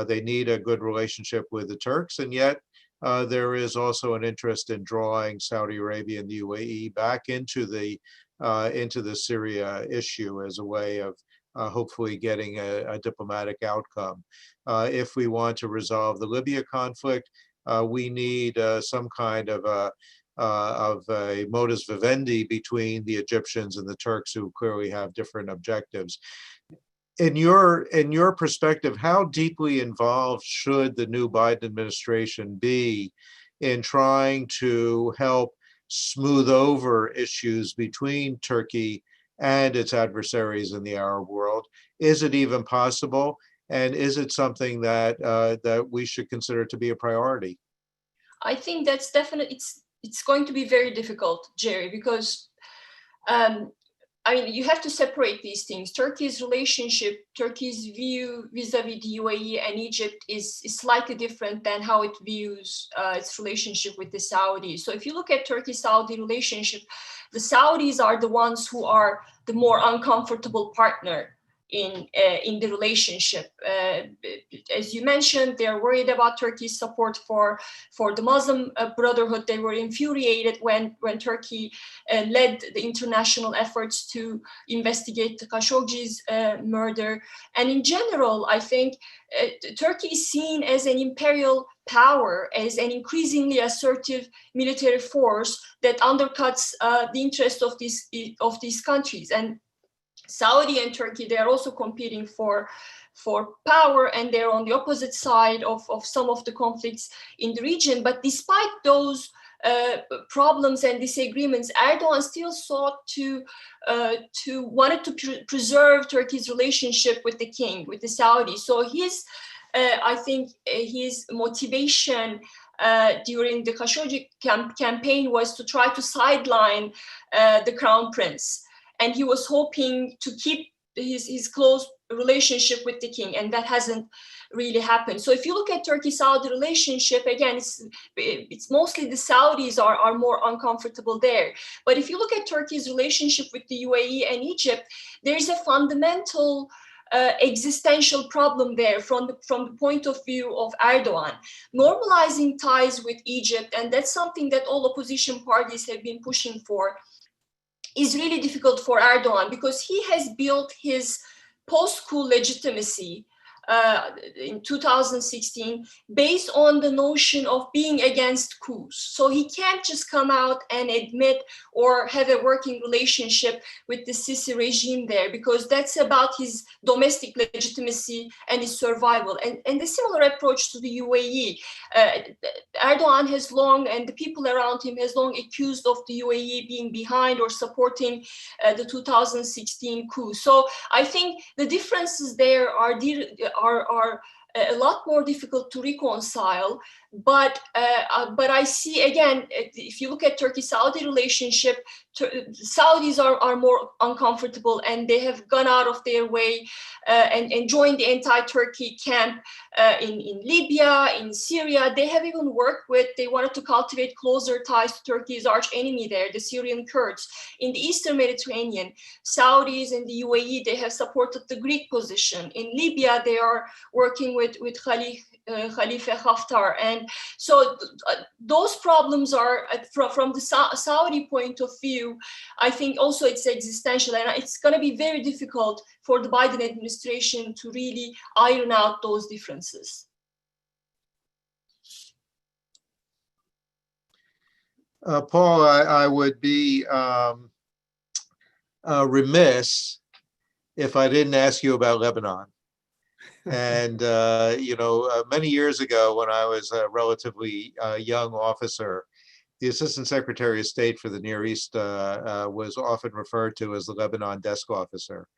they need a good relationship with the Turks, and yet there is also an interest in drawing Saudi Arabia and the UAE back into the Syria issue as a way of hopefully getting a diplomatic outcome. If we want to resolve the Libya conflict, we need some kind of a modus vivendi between the Egyptians and the Turks, who clearly have different objectives. In your perspective, how deeply involved should the new Biden administration be in trying to help smooth over issues between Turkey and its adversaries in the Arab world? Is it even possible? And is it something that we should consider to be a priority? I think that's definitely, it's going to be very difficult, Jerry, because you have to separate these things. Turkey's view vis-a-vis the UAE and Egypt is slightly different than how it views its relationship with the Saudis. So if you look at Turkey-Saudi relationship, the Saudis are the ones who are the more uncomfortable partner in the relationship. As you mentioned, they're worried about Turkey's support for the Muslim Brotherhood. They were infuriated when Turkey led the international efforts to investigate the Khashoggi's murder. And in general, I think Turkey is seen as an imperial power, as an increasingly assertive military force that undercuts the interests of these countries. And Saudi and Turkey, they are also competing for power, and they're on the opposite side of some of the conflicts in the region. But despite those problems and disagreements, Erdogan still sought wanted to preserve Turkey's relationship with the king, with the Saudis. So I think his motivation during the Khashoggi campaign was to try to sideline the crown prince. And he was hoping to keep his close relationship with the king, and that hasn't really happened. So if you look at Turkey-Saudi relationship, again, it's mostly the Saudis are more uncomfortable there. But if you look at Turkey's relationship with the UAE and Egypt, there's a fundamental existential problem there from the point of view of Erdogan. Normalizing ties with Egypt, and that's something that all opposition parties have been pushing for, is really difficult for Erdogan because he has built his post-coup legitimacy in 2016 based on the notion of being against coups. So he can't just come out and admit or have a working relationship with the Sisi regime there, because that's about his domestic legitimacy and his survival. And the similar approach to the UAE. Erdogan has long, and the people around him has long accused of the UAE being behind or supporting the 2016 coup. So I think the differences there are a lot more difficult to reconcile. But I see, again, if you look at Turkey-Saudi relationship, Saudis are more uncomfortable, and they have gone out of their way and joined the anti-Turkey camp in Libya, in Syria. They have even they wanted to cultivate closer ties to Turkey's arch enemy there, the Syrian Kurds. In the Eastern Mediterranean, Saudis and the UAE, they have supported the Greek position. In Libya, they are working with Khalifa Haftar. And so those problems are, from the Saudi point of view, I think also it's existential, and it's going to be very difficult for the Biden administration to really iron out those differences. Paul, I would be remiss if I didn't ask you about Lebanon. And, many years ago, when I was a relatively young officer, the Assistant Secretary of State for the Near East was often referred to as the Lebanon desk officer.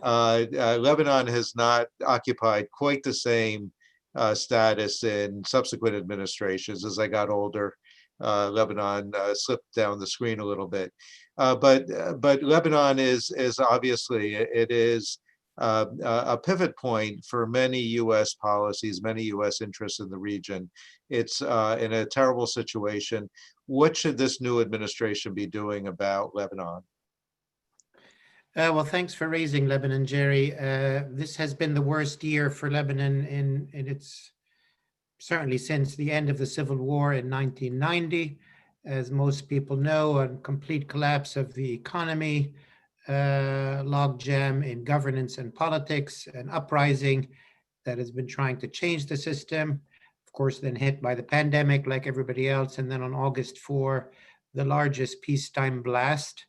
Lebanon has not occupied quite the same status in subsequent administrations. As I got older, Lebanon slipped down the screen a little bit. But Lebanon is obviously, it is a pivot point for many U.S. policies, many U.S. interests in the region. It's in a terrible situation. What should this new administration be doing about Lebanon? Well, thanks for raising Lebanon, Jerry. This has been the worst year for Lebanon in its, certainly since the end of the civil war in 1990. As most people know, a complete collapse of the economy, logjam in governance and politics, an uprising that has been trying to change the system, of course, then hit by the pandemic like everybody else. And then on August 4, the largest peacetime blast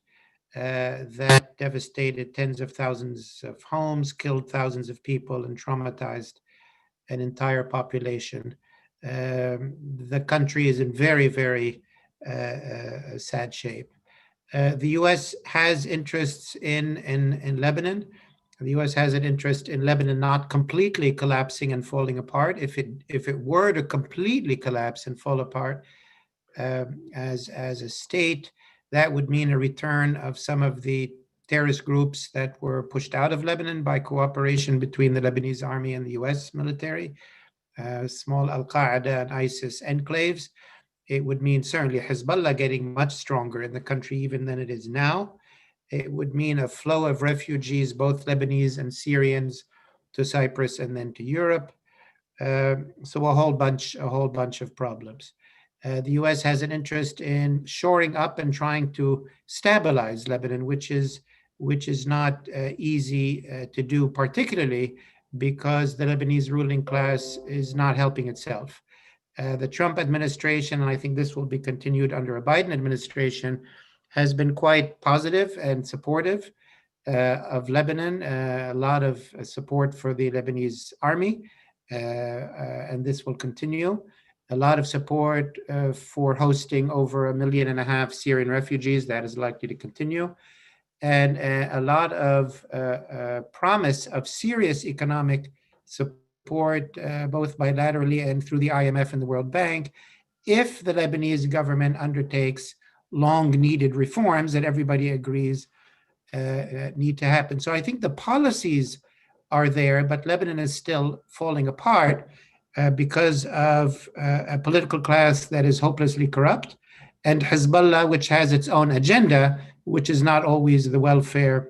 that devastated tens of thousands of homes, killed thousands of people, and traumatized an entire population. The country is in very, very sad shape. The U.S. has interests in Lebanon. The U.S. has an interest in Lebanon not completely collapsing and falling apart. If it were to completely collapse and fall apart as a state, that would mean a return of some of the terrorist groups that were pushed out of Lebanon by cooperation between the Lebanese army and the U.S. military, small Al-Qaeda and ISIS enclaves. It would mean certainly Hezbollah getting much stronger in the country even than it is now. It would mean a flow of refugees, both Lebanese and Syrians, to Cyprus and then to Europe. So a whole bunch of problems. The U.S. has an interest in shoring up and trying to stabilize Lebanon, which is not easy to do, particularly because the Lebanese ruling class is not helping itself. The Trump administration, and I think this will be continued under a Biden administration, has been quite positive and supportive of Lebanon, a lot of support for the Lebanese army, and this will continue. A lot of support for hosting over 1.5 million Syrian refugees. That is likely to continue. And a lot of promise of serious economic support, both bilaterally and through the IMF and the World Bank, if the Lebanese government undertakes long-needed reforms that everybody agrees need to happen. So I think the policies are there, but Lebanon is still falling apart because of a political class that is hopelessly corrupt, and Hezbollah, which has its own agenda, which is not always the welfare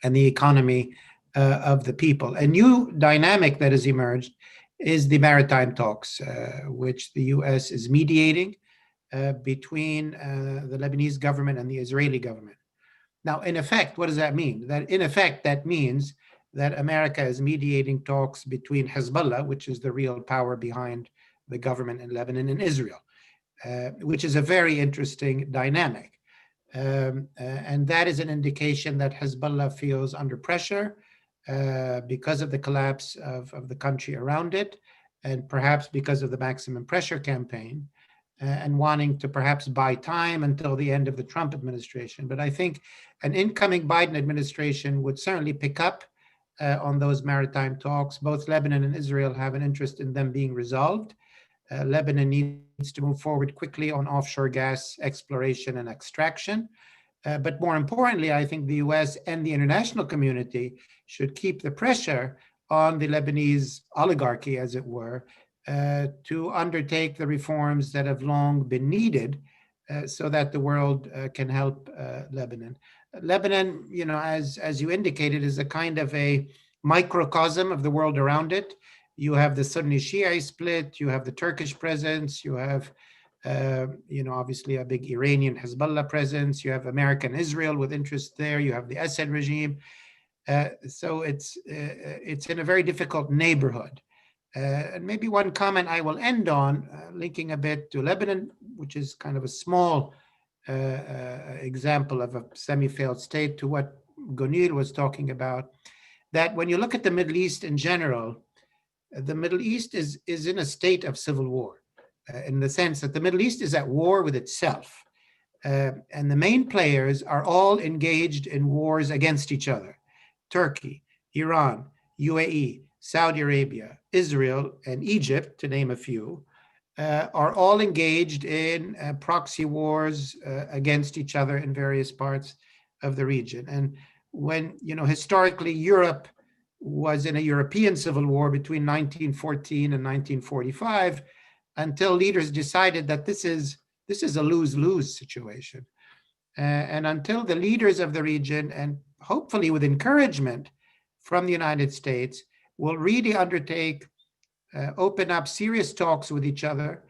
and the economy of the people. A new dynamic that has emerged is the maritime talks, which the U.S. is mediating between the Lebanese government and the Israeli government. Now, in effect, what does that mean? That means that America is mediating talks between Hezbollah, which is the real power behind the government in Lebanon, and Israel, which is a very interesting dynamic. And that is an indication that Hezbollah feels under pressure because of the collapse of the country around it, and perhaps because of the maximum pressure campaign, and wanting to perhaps buy time until the end of the Trump administration. But I think an incoming Biden administration would certainly pick up on those maritime talks. Both Lebanon and Israel have an interest in them being resolved. Lebanon needs to move forward quickly on offshore gas exploration and extraction. But more importantly, I think the US and the international community should keep the pressure on the Lebanese oligarchy, as it were, to undertake the reforms that have long been needed so that the world can help Lebanon. Lebanon, as you indicated, is a kind of a microcosm of the world around it. You have the Sunni Shia split, you have the Turkish presence, you have, obviously a big Iranian Hezbollah presence, you have American Israel with interest there, you have the Assad regime. So it's in a very difficult neighborhood. And maybe one comment I will end on, linking a bit to Lebanon, which is kind of a small example of a semi-failed state, to what Gonil was talking about, that when you look at the Middle East in general, the Middle East is in a state of civil war, in the sense that the Middle East is at war with itself. And the main players are all engaged in wars against each other. Turkey, Iran, UAE, Saudi Arabia, Israel, and Egypt, to name a few, are all engaged in proxy wars against each other in various parts of the region. And when, historically Europe was in a European civil war between 1914 and 1945, until leaders decided that this is a lose-lose situation. And until the leaders of the region, and hopefully with encouragement from the United States, will really undertake, open up serious talks with each other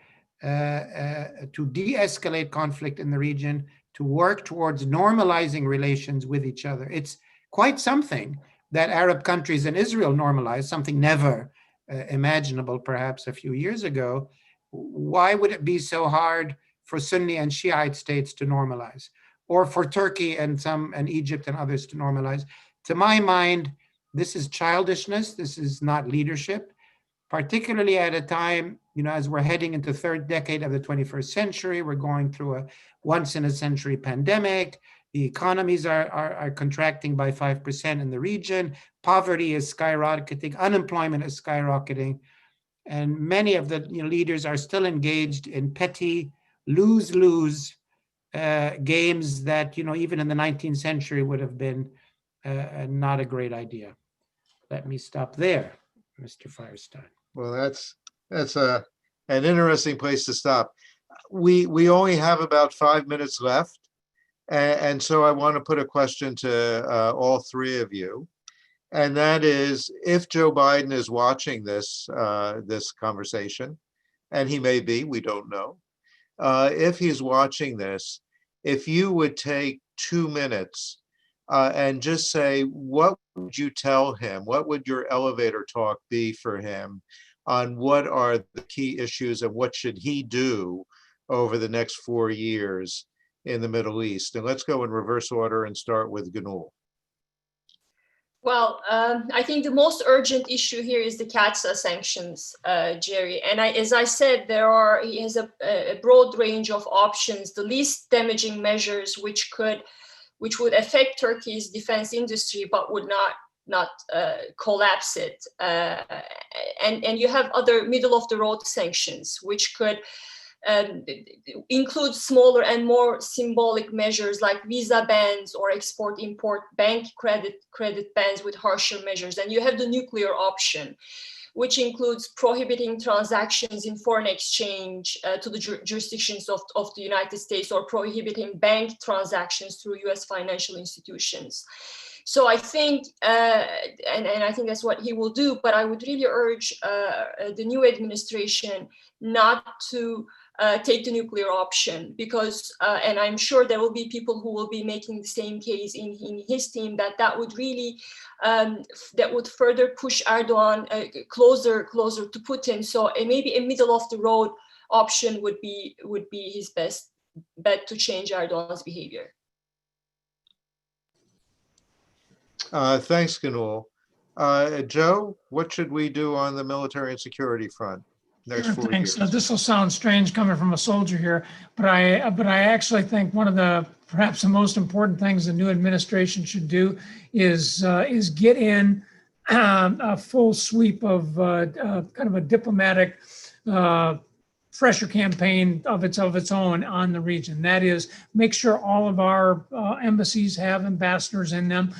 to de-escalate conflict in the region, to work towards normalizing relations with each other. It's quite something that Arab countries and Israel normalized, something never imaginable perhaps a few years ago. Why would it be so hard for Sunni and Shiite states to normalize, or for Turkey and Egypt and others to normalize? To my mind, this is childishness. This is not leadership, particularly at a time, as we're heading into the third decade of the 21st century. We're going through a once-in-a-century pandemic. The economies are contracting by 5% in the region. Poverty is skyrocketing. Unemployment is skyrocketing. And many of the leaders are still engaged in petty lose-lose games that, even in the 19th century would have been not a great idea. Let me stop there, Mr. Firestein. Well, that's an interesting place to stop. We only have about 5 minutes left, And so I want to put a question to all three of you. And that is, if Joe Biden is watching this conversation, and he may be, we don't know. If he's watching this, if you would take 2 minutes and just say, what would you tell him? What would your elevator talk be for him on what are the key issues and what should he do over the next 4 years in the Middle East? And let's go in reverse order and start with Gunul. Well, I think the most urgent issue here is the CAATSA sanctions, Jerry. And as I said, he has a broad range of options. The least damaging measures, which would affect Turkey's defense industry, but would not collapse it. And you have other middle of the road sanctions, which could include smaller and more symbolic measures like visa bans or export-import bank credit bans with harsher measures. And you have the nuclear option, which includes prohibiting transactions in foreign exchange to the jurisdictions of the United States, or prohibiting bank transactions through US financial institutions. So I think, and I think that's what he will do, but I would really urge the new administration not to take the nuclear option, because, and I'm sure there will be people who will be making the same case in his team, that would really, that would further push Erdogan closer to Putin. So maybe a middle of the road option would be his best bet to change Erdogan's behavior. Thanks, Gunul. Joe, what should we do on the military and security front next 4 years? Thanks. This will sound strange coming from a soldier here, but I actually think one of the perhaps the most important things the new administration should do is get in a full sweep of kind of a diplomatic pressure campaign of its own on the region. That is, make sure all of our embassies have ambassadors in them.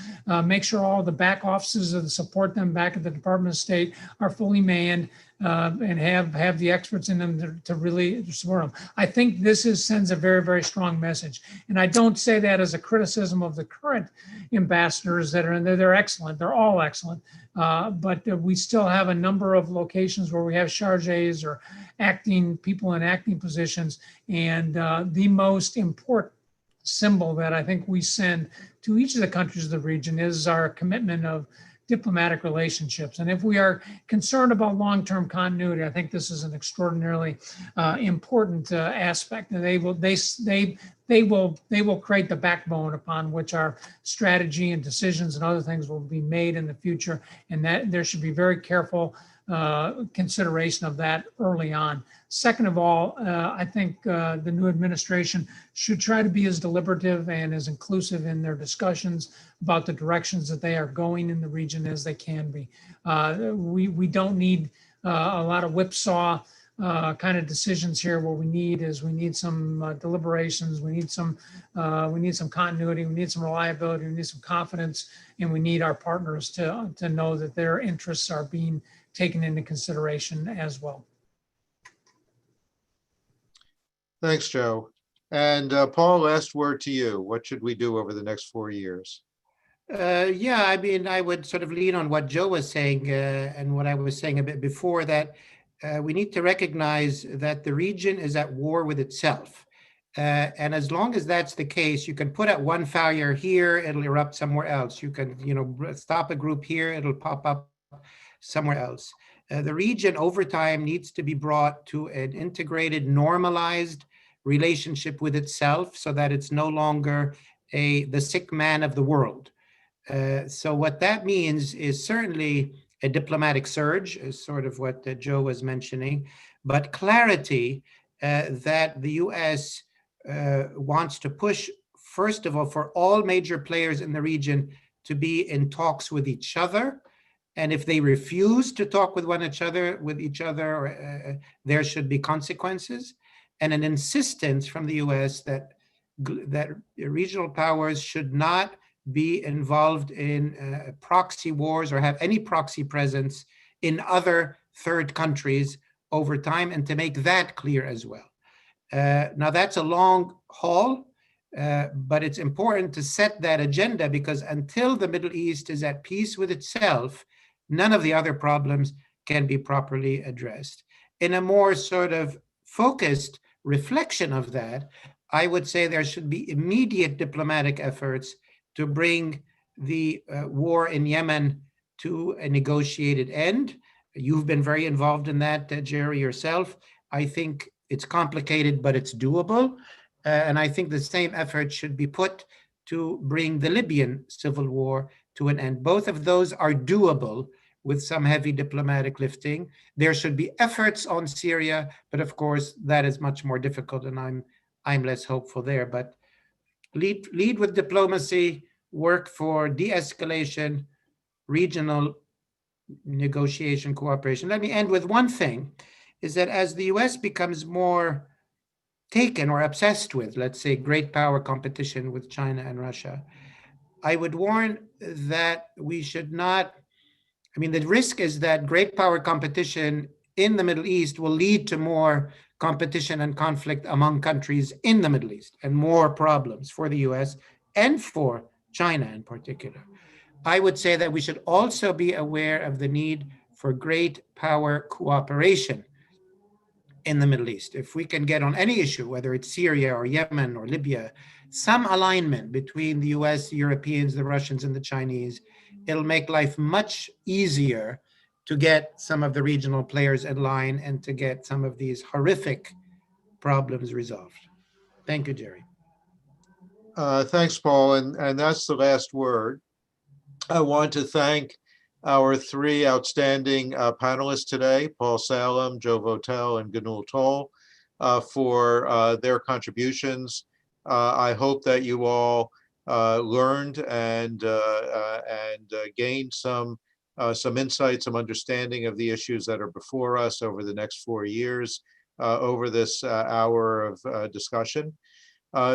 Make sure all the back offices that support them back at the Department of State are fully manned, and have the experts in them to really support them. I think this sends a very, very strong message. And I don't say that as a criticism of the current ambassadors that are in there. They're excellent. They're all excellent. But we still have a number of locations where we have chargés or people in acting positions. And the most important symbol that I think we send to each of the countries of the region is our commitment of diplomatic relationships. And if we are concerned about long-term continuity, I think this is an extraordinarily important aspect. And they will create the backbone upon which our strategy and decisions and other things will be made in the future. And that there should be very careful consideration of that early on. Second of all, I think the new administration should try to be as deliberative and as inclusive in their discussions about the directions that they are going in the region as they can be. We don't need a lot of whipsaw kind of decisions here. What we need some deliberations. We need some continuity. We need some reliability. We need some confidence, and we need our partners to know that their interests are being taken into consideration as well. Thanks, Joe. And Paul, last word to you. What should we do over the next 4 years? Yeah, I mean, I would sort of lean on what Joe was saying and what I was saying a bit before, that we need to recognize that the region is at war with itself. And as long as that's the case, you can put out one fire here, it'll erupt somewhere else. You can, stop a group here, it'll pop up somewhere else. The region over time needs to be brought to an integrated, normalized relationship with itself so that it's no longer the sick man of the world. So what that means is certainly a diplomatic surge, is sort of what Joe was mentioning, but clarity that the US wants to push, first of all, for all major players in the region to be in talks with each other. And if they refuse to talk with each other, there should be consequences, and an insistence from the US that regional powers should not be involved in proxy wars or have any proxy presence in other third countries over time, and to make that clear as well. Now that's a long haul, But it's important to set that agenda, because until the Middle East is at peace with itself, none of the other problems can be properly addressed. In a more sort of focused reflection of that, I would say there should be immediate diplomatic efforts to bring the war in Yemen to a negotiated end. You've been very involved in that, Jerry, yourself. I think it's complicated, but it's doable. And I think the same effort should be put to bring the Libyan civil war to an end. Both of those are doable with some heavy diplomatic lifting. There should be efforts on Syria, but of course that is much more difficult, and I'm less hopeful there. But lead with diplomacy, work for de-escalation, regional negotiation, cooperation. Let me end with one thing, is that as the US becomes more taken or obsessed with, let's say, great power competition with China and Russia, I would warn that we should not, I mean, the risk is that great power competition in the Middle East will lead to more competition and conflict among countries in the Middle East and more problems for the US and for China in particular. I would say that we should also be aware of the need for great power cooperation in the Middle East. If we can get on any issue, whether it's Syria or Yemen or Libya, some alignment between the US, the Europeans, the Russians, and the Chinese, it'll make life much easier to get some of the regional players in line and to get some of these horrific problems resolved. Thank you, Jerry. Thanks, Paul. And that's the last word. I want to thank our three outstanding panelists today, Paul Salem, Joe Votel, and Ganul Toll, for their contributions. I hope that you all learned and gained some insight, some understanding of the issues that are before us over the next 4 years, over this hour of discussion.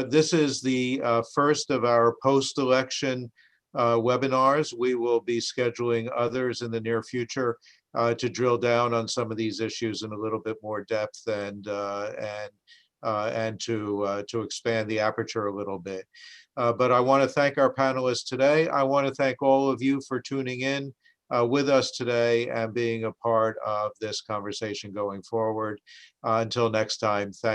This is the first of our post-election webinars. We will be scheduling others in the near future to drill down on some of these issues in a little bit more depth and to expand the aperture a little bit. But I want to thank our panelists today. I want to thank all of you for tuning in with us today and being a part of this conversation going forward. Until next time, thank you.